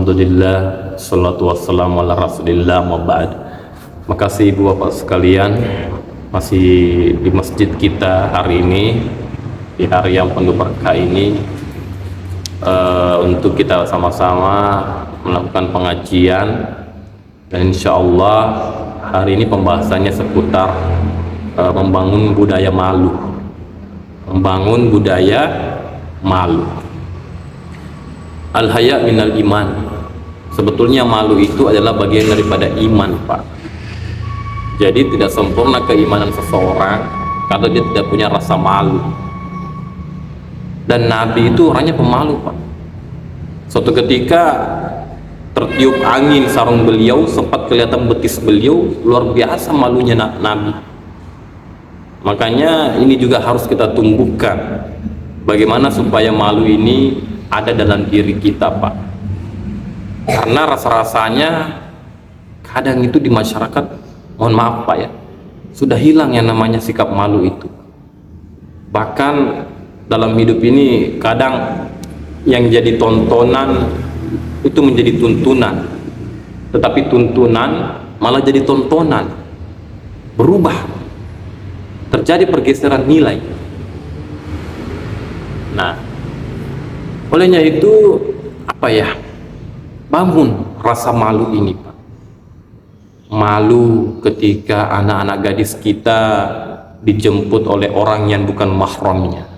Alhamdulillah, salatu wassalamu ala rasulillah, mabad. Makasih ibu bapak sekalian, masih di masjid kita hari ini, di hari yang penuh berkah ini, untuk kita sama-sama melakukan pengajian. Dan insya Allah hari ini pembahasannya seputar membangun budaya malu. Membangun budaya malu. Al-haya minal iman. Sebetulnya malu itu adalah bagian daripada iman, Pak. Jadi tidak sempurna keimanan seseorang kalau dia tidak punya rasa malu. Dan Nabi itu orangnya pemalu, Pak. Suatu ketika tertiup angin sarung beliau, sempat kelihatan betis beliau, luar biasa malunya Nabi. Makanya ini juga harus kita tumbuhkan. Bagaimana supaya malu ini ada dalam diri kita, Pak. Karena rasa-rasanya kadang itu di masyarakat, mohon maaf Pak ya, sudah hilang yang namanya sikap malu itu. Bahkan dalam hidup ini kadang yang jadi tontonan itu menjadi tuntunan, tetapi tuntunan malah jadi tontonan. Berubah, terjadi pergeseran nilai. Nah, olehnya itu apa ya, bangun rasa malu ini, Pak. Malu ketika anak-anak gadis kita dijemput oleh orang yang bukan mahramnya.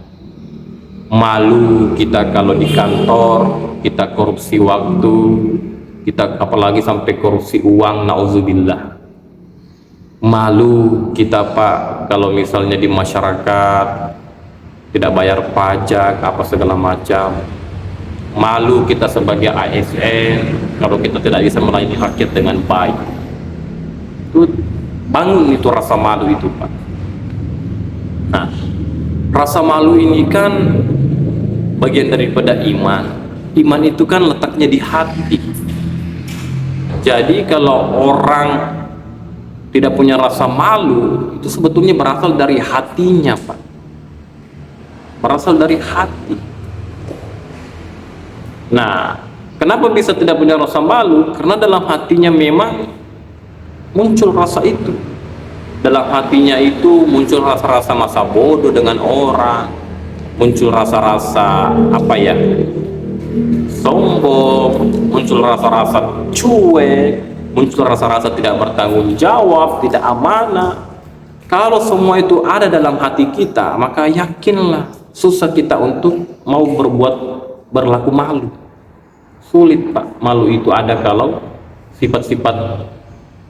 Malu kita kalau di kantor kita korupsi waktu, kita apalagi sampai korupsi uang, nauzubillah. Malu kita, Pak, kalau misalnya di masyarakat tidak bayar pajak apa segala macam. Malu kita sebagai ASN kalau kita tidak bisa melayani rakyat dengan baik. Itu bangun itu rasa malu itu, Pak. Nah, rasa malu ini kan bagian daripada iman. Iman itu kan letaknya di hati. Jadi kalau orang tidak punya rasa malu, itu sebetulnya berasal dari hatinya, Pak. Berasal dari hati. Nah, kenapa bisa tidak punya rasa malu? Karena dalam hatinya memang muncul rasa itu. Dalam hatinya itu muncul rasa-rasa masa bodoh dengan orang, muncul rasa-rasa apa ya, sombong, muncul rasa-rasa cuek, muncul rasa-rasa tidak bertanggung jawab, tidak amanah. Kalau semua itu ada dalam hati kita, maka yakinlah susah kita untuk mau berlaku malu. Sulit, Pak. Malu itu ada kalau sifat-sifat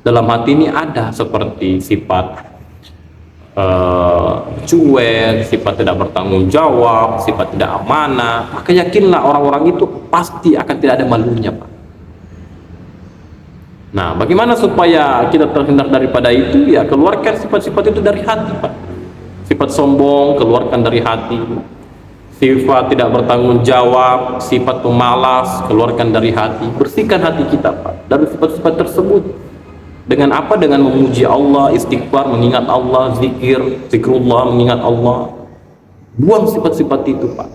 dalam hati ini ada, seperti sifat cuek, sifat tidak bertanggung jawab, sifat tidak amanah. Maka yakinlah orang-orang itu pasti akan tidak ada malunya, Pak. Nah, bagaimana supaya kita terhindar daripada itu? Ya, keluarkan sifat-sifat itu dari hati, Pak. Sifat sombong keluarkan dari hati, sifat tidak bertanggung jawab, sifat pemalas keluarkan dari hati. Bersihkan hati kita, Pak, dari sifat-sifat tersebut. Dengan apa? Dengan memuji Allah, istighfar, mengingat Allah, zikrullah, mengingat Allah. Buang sifat-sifat itu, Pak.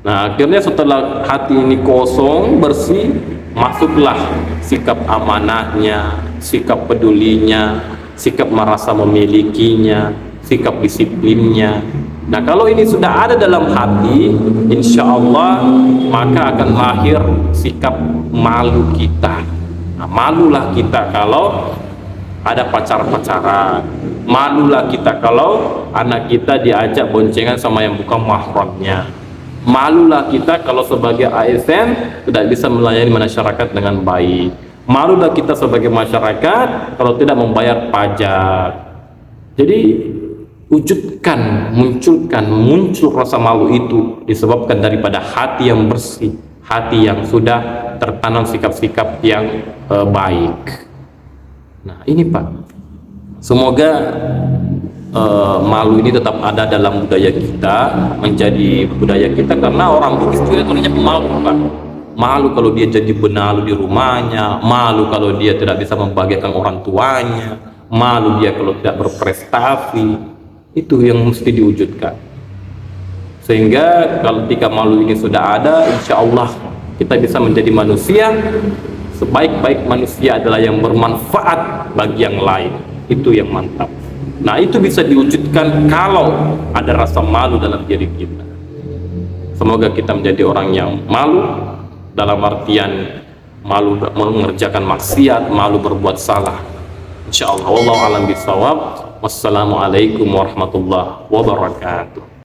Nah, akhirnya setelah hati ini kosong, bersih, masuklah sikap amanahnya, sikap pedulinya, sikap merasa memilikinya, sikap disiplinnya. Nah, kalau ini sudah ada dalam hati, insya Allah maka akan lahir sikap malu kita. Nah, malulah kita kalau ada pacar-pacaran, malulah kita kalau anak kita diajak boncengan sama yang bukan mahramnya, malulah kita kalau sebagai ASN tidak bisa melayani masyarakat dengan baik, malulah kita sebagai masyarakat kalau tidak membayar pajak. Jadi muncul rasa malu itu disebabkan daripada hati yang bersih, hati yang sudah tertanam sikap-sikap yang baik. Nah, ini, Pak, semoga malu ini tetap ada dalam budaya kita, menjadi budaya kita, karena orang Bugis itu orangnya pemalu, Pak. Malu kalau dia jadi benalu di rumahnya, malu kalau dia tidak bisa membahagiakan orang tuanya, malu dia kalau tidak berprestasi. Itu yang mesti diwujudkan. Sehingga kalau ketika malu ini sudah ada, insya Allah kita bisa menjadi manusia. Sebaik-baik manusia adalah yang bermanfaat bagi yang lain. Itu yang mantap. Nah, itu bisa diwujudkan kalau ada rasa malu dalam diri kita. Semoga kita menjadi orang yang malu, dalam artian malu mengerjakan maksiat, malu berbuat salah. Insyaallah, wallahu a'lam bishawab. Wassalamualaikum warahmatullahi wabarakatuh.